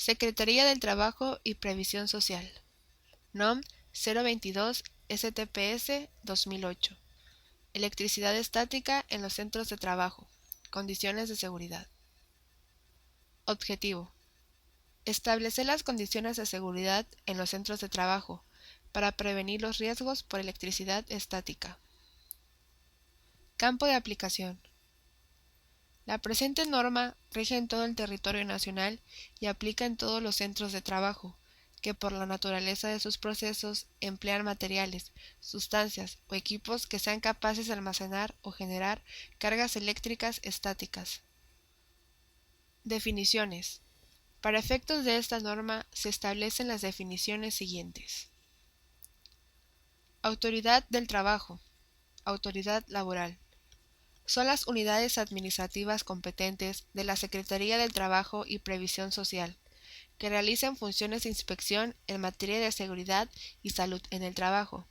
Secretaría del Trabajo y Previsión Social. NOM 022 STPS 2008. Electricidad estática en los centros de trabajo. Condiciones de seguridad. Objetivo: establecer las condiciones de seguridad en los centros de trabajo para prevenir los riesgos por electricidad estática. Campo de aplicación. La presente norma rige en todo el territorio nacional y aplica en todos los centros de trabajo, que por la naturaleza de sus procesos emplean materiales, sustancias o equipos que sean capaces de almacenar o generar cargas eléctricas estáticas. Definiciones. Para efectos de esta norma se establecen las definiciones siguientes. Autoridad del trabajo. Autoridad laboral. Son las unidades administrativas competentes de la Secretaría del Trabajo y Previsión Social, que realizan funciones de inspección en materia de seguridad y salud en el trabajo,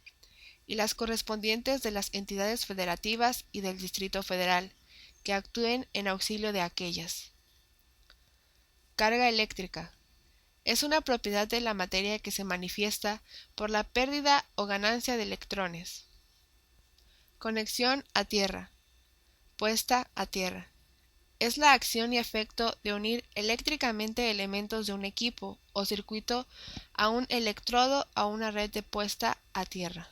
y las correspondientes de las entidades federativas y del Distrito Federal, que actúen en auxilio de aquellas. Carga eléctrica. Es una propiedad de la materia que se manifiesta por la pérdida o ganancia de electrones. Conexión a tierra. Puesta a tierra. Es la acción y efecto de unir eléctricamente elementos de un equipo o circuito a un electrodo a una red de puesta a tierra.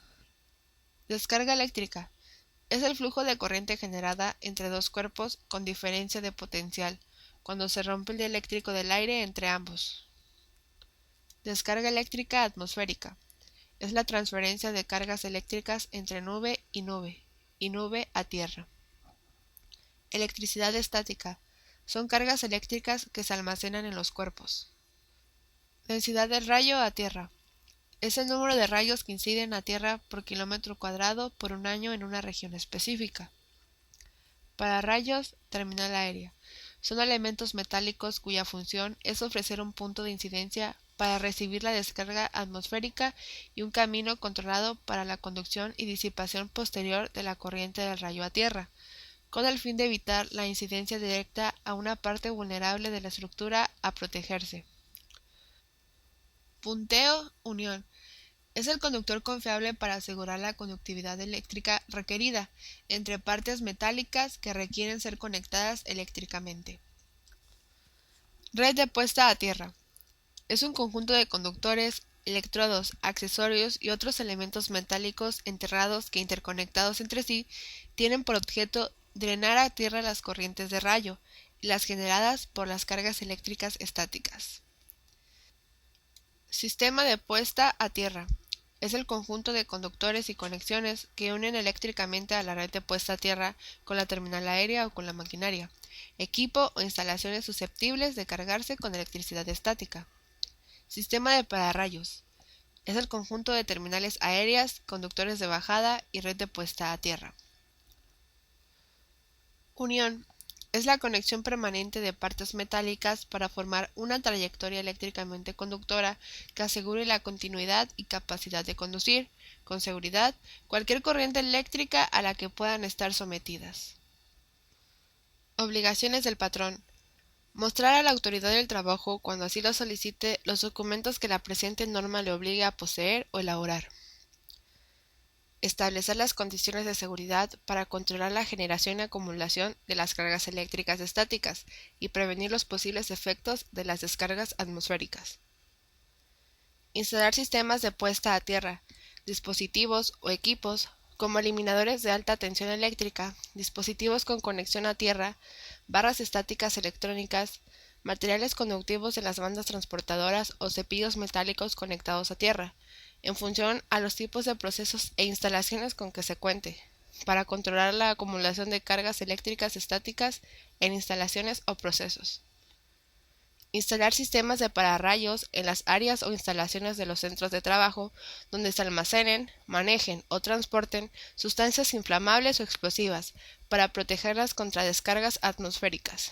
Descarga eléctrica. Es el flujo de corriente generada entre dos cuerpos con diferencia de potencial, cuando se rompe el dieléctrico del aire entre ambos. Descarga eléctrica atmosférica. Es la transferencia de cargas eléctricas entre nube y nube a tierra. Electricidad estática. Son cargas eléctricas que se almacenan en los cuerpos. Densidad del rayo a tierra. Es el número de rayos que inciden a tierra por kilómetro cuadrado por un año en una región específica. Pararrayos, terminal aérea. Son elementos metálicos cuya función es ofrecer un punto de incidencia para recibir la descarga atmosférica y un camino controlado para la conducción y disipación posterior de la corriente del rayo a tierra, con el fin de evitar la incidencia directa a una parte vulnerable de la estructura a protegerse. Punteo, unión. Es el conductor confiable para asegurar la conductividad eléctrica requerida entre partes metálicas que requieren ser conectadas eléctricamente. Red de puesta a tierra. Es un conjunto de conductores, electrodos, accesorios y otros elementos metálicos enterrados que, interconectados entre sí, tienen por objeto drenar a tierra las corrientes de rayo y las generadas por las cargas eléctricas estáticas. Sistema de puesta a tierra. Es el conjunto de conductores y conexiones que unen eléctricamente a la red de puesta a tierra con la terminal aérea o con la maquinaria, equipo o instalaciones susceptibles de cargarse con electricidad estática. Sistema de pararrayos. Es el conjunto de terminales aéreas, conductores de bajada y red de puesta a tierra. Unión. Es la conexión permanente de partes metálicas para formar una trayectoria eléctricamente conductora que asegure la continuidad y capacidad de conducir, con seguridad, cualquier corriente eléctrica a la que puedan estar sometidas. Obligaciones del patrón. Mostrar a la autoridad del trabajo, cuando así lo solicite, los documentos que la presente norma le obligue a poseer o elaborar. Establecer las condiciones de seguridad para controlar la generación y acumulación de las cargas eléctricas estáticas y prevenir los posibles efectos de las descargas atmosféricas. Instalar sistemas de puesta a tierra, dispositivos o equipos como eliminadores de alta tensión eléctrica, dispositivos con conexión a tierra, barras estáticas electrónicas, materiales conductivos de las bandas transportadoras o cepillos metálicos conectados a tierra, en función a los tipos de procesos e instalaciones con que se cuente, para controlar la acumulación de cargas eléctricas estáticas en instalaciones o procesos. Instalar sistemas de pararrayos en las áreas o instalaciones de los centros de trabajo donde se almacenen, manejen o transporten sustancias inflamables o explosivas para protegerlas contra descargas atmosféricas.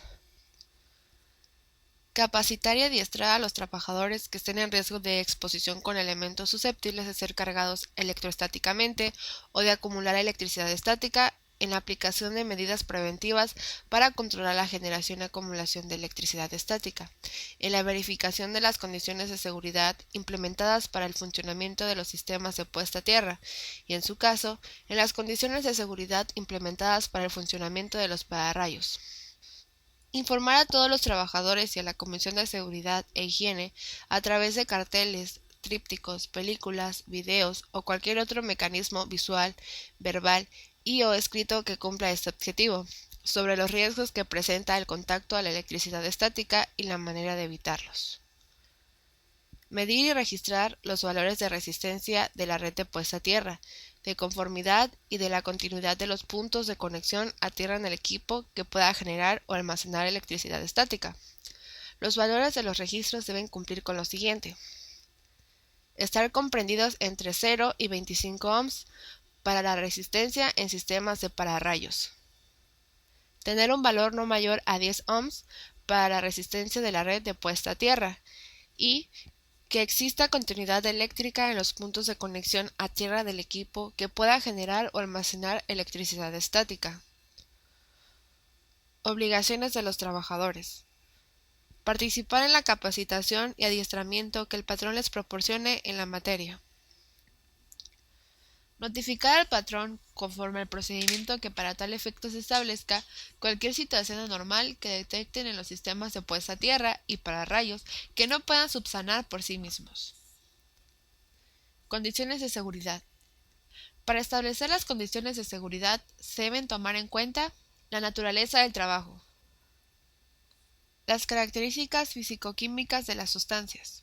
Capacitar y adiestrar a los trabajadores que estén en riesgo de exposición con elementos susceptibles de ser cargados electroestáticamente o de acumular electricidad estática en la aplicación de medidas preventivas para controlar la generación y acumulación de electricidad estática, en la verificación de las condiciones de seguridad implementadas para el funcionamiento de los sistemas de puesta a tierra y, en su caso, en las condiciones de seguridad implementadas para el funcionamiento de los pararrayos. Informar a todos los trabajadores y a la Comisión de Seguridad e Higiene a través de carteles, trípticos, películas, videos o cualquier otro mecanismo visual, verbal y o escrito que cumpla este objetivo, sobre los riesgos que presenta el contacto a la electricidad estática y la manera de evitarlos. Medir y registrar los valores de resistencia de la red de puesta a tierra, de conformidad y de la continuidad de los puntos de conexión a tierra en el equipo que pueda generar o almacenar electricidad estática. Los valores de los registros deben cumplir con lo siguiente: estar comprendidos entre 0 y 25 ohms para la resistencia en sistemas de pararrayos. Tener un valor no mayor a 10 ohms para la resistencia de la red de puesta a tierra y que exista continuidad eléctrica en los puntos de conexión a tierra del equipo que pueda generar o almacenar electricidad estática. Obligaciones de los trabajadores. Participar en la capacitación y adiestramiento que el patrón les proporcione en la materia. Notificar al patrón, conforme al procedimiento que para tal efecto se establezca, cualquier situación anormal que detecten en los sistemas de puesta a tierra y pararrayos que no puedan subsanar por sí mismos. Condiciones de seguridad. Para establecer las condiciones de seguridad se deben tomar en cuenta la naturaleza del trabajo, las características físico-químicas de las sustancias,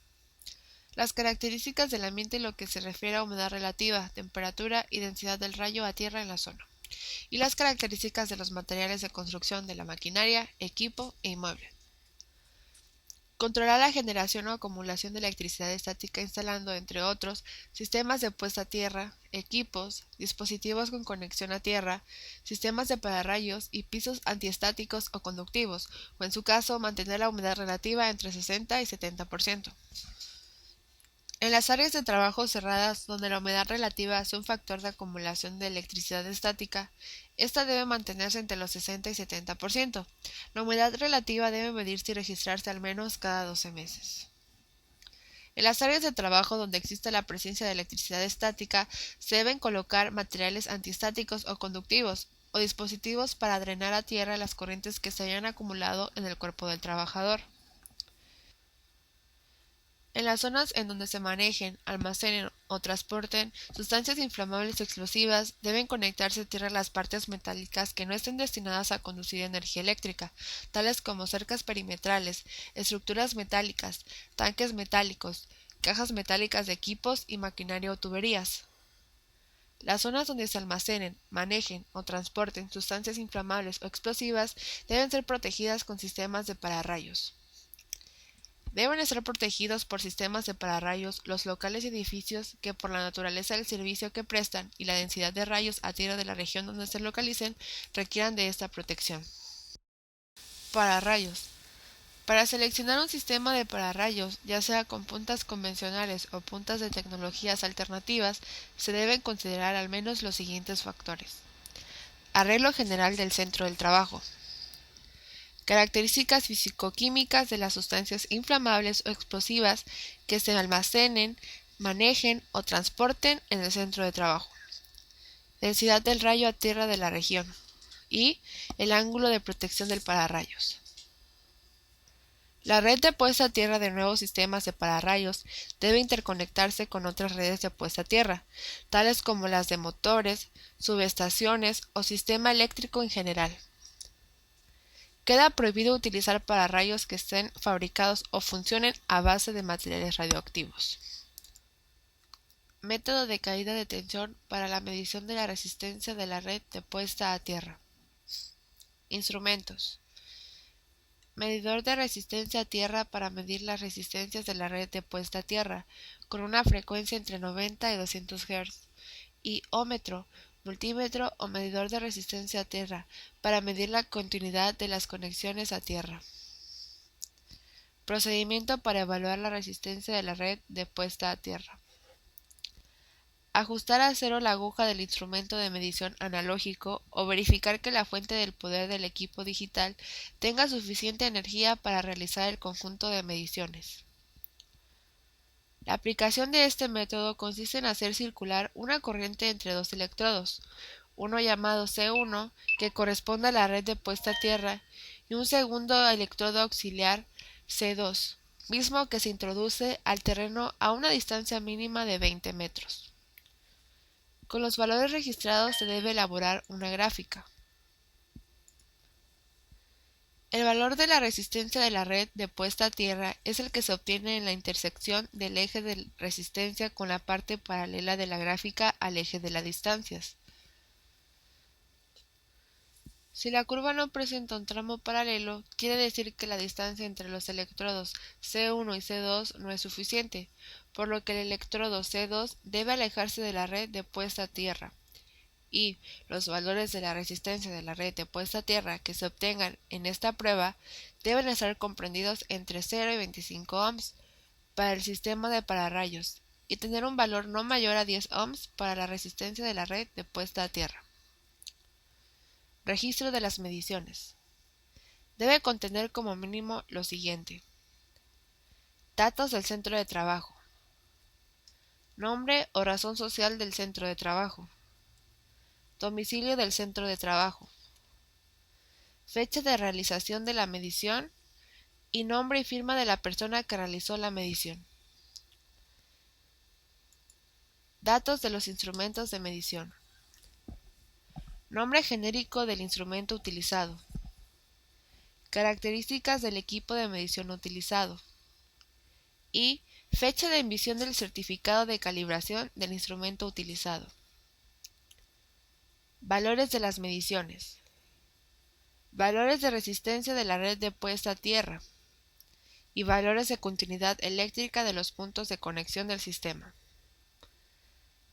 las características del ambiente en lo que se refiere a humedad relativa, temperatura y densidad del rayo a tierra en la zona, y las características de los materiales de construcción de la maquinaria, equipo e inmueble. Controlar la generación o acumulación de electricidad estática instalando, entre otros, sistemas de puesta a tierra, equipos, dispositivos con conexión a tierra, sistemas de pararrayos y pisos antiestáticos o conductivos, o en su caso mantener la humedad relativa entre 60 y 70%. En las áreas de trabajo cerradas donde la humedad relativa sea un factor de acumulación de electricidad estática, esta debe mantenerse entre los 60 y 70%. La humedad relativa debe medirse y registrarse al menos cada 12 meses. En las áreas de trabajo donde exista la presencia de electricidad estática, se deben colocar materiales antiestáticos o conductivos, o dispositivos para drenar a tierra las corrientes que se hayan acumulado en el cuerpo del trabajador. En las zonas en donde se manejen, almacenen o transporten sustancias inflamables o explosivas, deben conectarse a tierra las partes metálicas que no estén destinadas a conducir energía eléctrica, tales como cercas perimetrales, estructuras metálicas, tanques metálicos, cajas metálicas de equipos y maquinaria o tuberías. Las zonas donde se almacenen, manejen o transporten sustancias inflamables o explosivas deben ser protegidas con sistemas de pararrayos. Deben estar protegidos por sistemas de pararrayos los locales y edificios que, por la naturaleza del servicio que prestan y la densidad de rayos a tierra de la región donde se localicen, requieran de esta protección. Pararrayos. Para seleccionar un sistema de pararrayos, ya sea con puntas convencionales o puntas de tecnologías alternativas, se deben considerar al menos los siguientes factores. Arreglo general del centro del trabajo. Características físico-químicas de las sustancias inflamables o explosivas que se almacenen, manejen o transporten en el centro de trabajo. Densidad del rayo a tierra de la región. Y el ángulo de protección del pararrayos. La red de puesta a tierra de nuevos sistemas de pararrayos debe interconectarse con otras redes de puesta a tierra, tales como las de motores, subestaciones o sistema eléctrico en general. Queda prohibido utilizar pararrayos que estén fabricados o funcionen a base de materiales radioactivos. Método de caída de tensión para la medición de la resistencia de la red de puesta a tierra. Instrumentos. Medidor de resistencia a tierra para medir las resistencias de la red de puesta a tierra, con una frecuencia entre 90 y 200 Hz. Y ómetro, multímetro o medidor de resistencia a tierra, para medir la continuidad de las conexiones a tierra. Procedimiento para evaluar la resistencia de la red de puesta a tierra. ajustar a cero la aguja del instrumento de medición analógico o verificar que la fuente del poder del equipo digital tenga suficiente energía para realizar el conjunto de mediciones. La aplicación de este método consiste en hacer circular una corriente entre dos electrodos, uno llamado C1, que corresponde a la red de puesta a tierra, y un segundo electrodo auxiliar C2, mismo que se introduce al terreno a una distancia mínima de 20 metros. Con los valores registrados se debe elaborar una gráfica. El valor de la resistencia de la red de puesta a tierra es el que se obtiene en la intersección del eje de resistencia con la parte paralela de la gráfica al eje de las distancias. Si la curva no presenta un tramo paralelo, quiere decir que la distancia entre los electrodos C1 y C2 no es suficiente, por lo que el electrodo C2 debe alejarse de la red de puesta a tierra, y los valores de la resistencia de la red de puesta a tierra que se obtengan en esta prueba deben estar comprendidos entre 0 y 25 ohms para el sistema de pararrayos y tener un valor no mayor a 10 ohms para la resistencia de la red de puesta a tierra. Registro de las mediciones. Debe contener como mínimo lo siguiente: datos del centro de trabajo, nombre o razón social del centro de trabajo, domicilio del centro de trabajo, fecha de realización de la medición y nombre y firma de la persona que realizó la medición. Datos de los instrumentos de medición. Nombre genérico del instrumento utilizado. Características del equipo de medición utilizado. Y fecha de emisión del certificado de calibración del instrumento utilizado. Valores de las mediciones. Valores de resistencia de la red de puesta a tierra. Y valores de continuidad eléctrica de los puntos de conexión del sistema.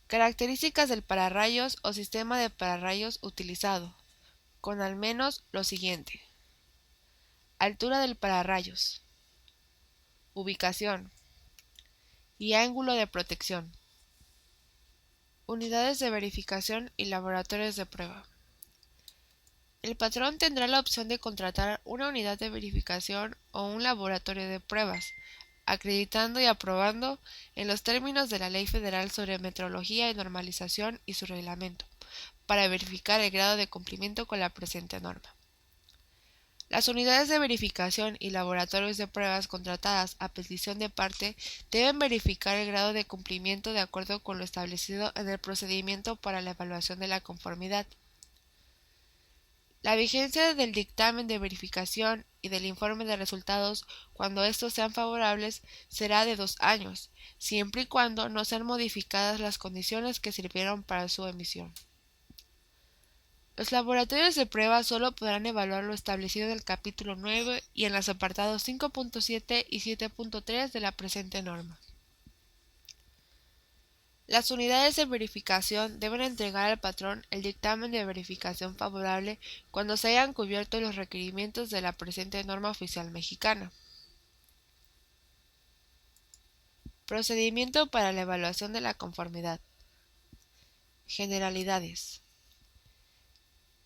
Características del pararrayos o sistema de pararrayos utilizado, con al menos lo siguiente: altura del pararrayos, ubicación y ángulo de protección. Unidades de verificación y laboratorios de prueba. El patrón tendrá la opción de contratar una unidad de verificación o un laboratorio de pruebas, acreditando y aprobando en los términos de la Ley Federal sobre Metrología y Normalización y su reglamento, para verificar el grado de cumplimiento con la presente norma. Las unidades de verificación y laboratorios de pruebas contratadas a petición de parte deben verificar el grado de cumplimiento de acuerdo con lo establecido en el procedimiento para la evaluación de la conformidad. La vigencia del dictamen de verificación y del informe de resultados, cuando estos sean favorables, será de 2 años, siempre y cuando no sean modificadas las condiciones que sirvieron para su emisión. Los laboratorios de prueba solo podrán evaluar lo establecido en el capítulo 9 y en los apartados 5.7 y 7.3 de la presente norma. Las unidades de verificación deben entregar al patrón el dictamen de verificación favorable cuando se hayan cubierto los requerimientos de la presente norma oficial mexicana. Procedimiento para la evaluación de la conformidad. Generalidades.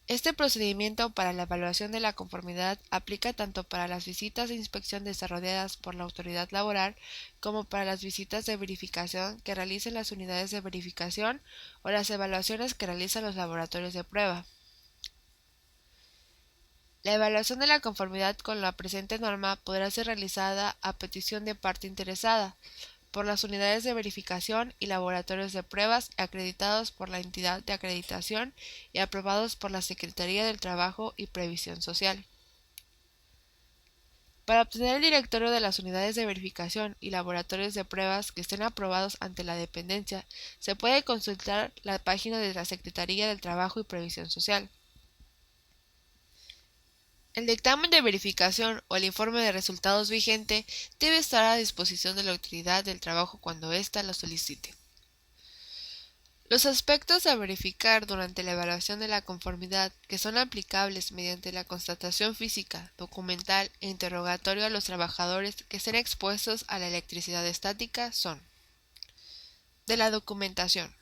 Este procedimiento para la evaluación de la conformidad aplica tanto para las visitas de inspección desarrolladas por la autoridad laboral como para las visitas de verificación que realicen las unidades de verificación o las evaluaciones que realizan los laboratorios de prueba. La evaluación de la conformidad con la presente norma podrá ser realizada a petición de parte interesada, por las unidades de verificación y laboratorios de pruebas acreditados por la entidad de acreditación y aprobados por la Secretaría del Trabajo y Previsión Social. Para obtener el directorio de las unidades de verificación y laboratorios de pruebas que estén aprobados ante la dependencia, se puede consultar la página de la Secretaría del Trabajo y Previsión Social. El dictamen de verificación o el informe de resultados vigente debe estar a disposición de la autoridad del trabajo cuando ésta lo solicite. Los aspectos a verificar durante la evaluación de la conformidad que son aplicables mediante la constatación física, documental e interrogatorio a los trabajadores que estén expuestos a la electricidad estática son: de la documentación.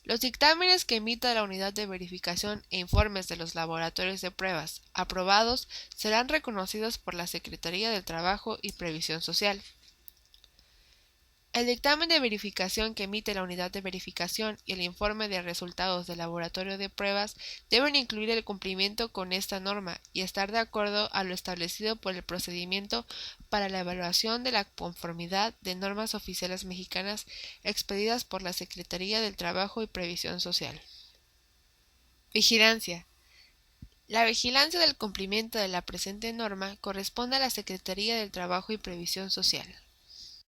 Los dictámenes que emita la unidad de verificación e informes de los laboratorios de pruebas aprobados serán reconocidos por la Secretaría del Trabajo y Previsión Social. El dictamen de verificación que emite la unidad de verificación y el informe de resultados del laboratorio de pruebas deben incluir el cumplimiento con esta norma y estar de acuerdo a lo establecido por el procedimiento para la evaluación de la conformidad de normas oficiales mexicanas expedidas por la Secretaría del Trabajo y Previsión Social. Vigilancia. La vigilancia del cumplimiento de la presente norma corresponde a la Secretaría del Trabajo y Previsión Social.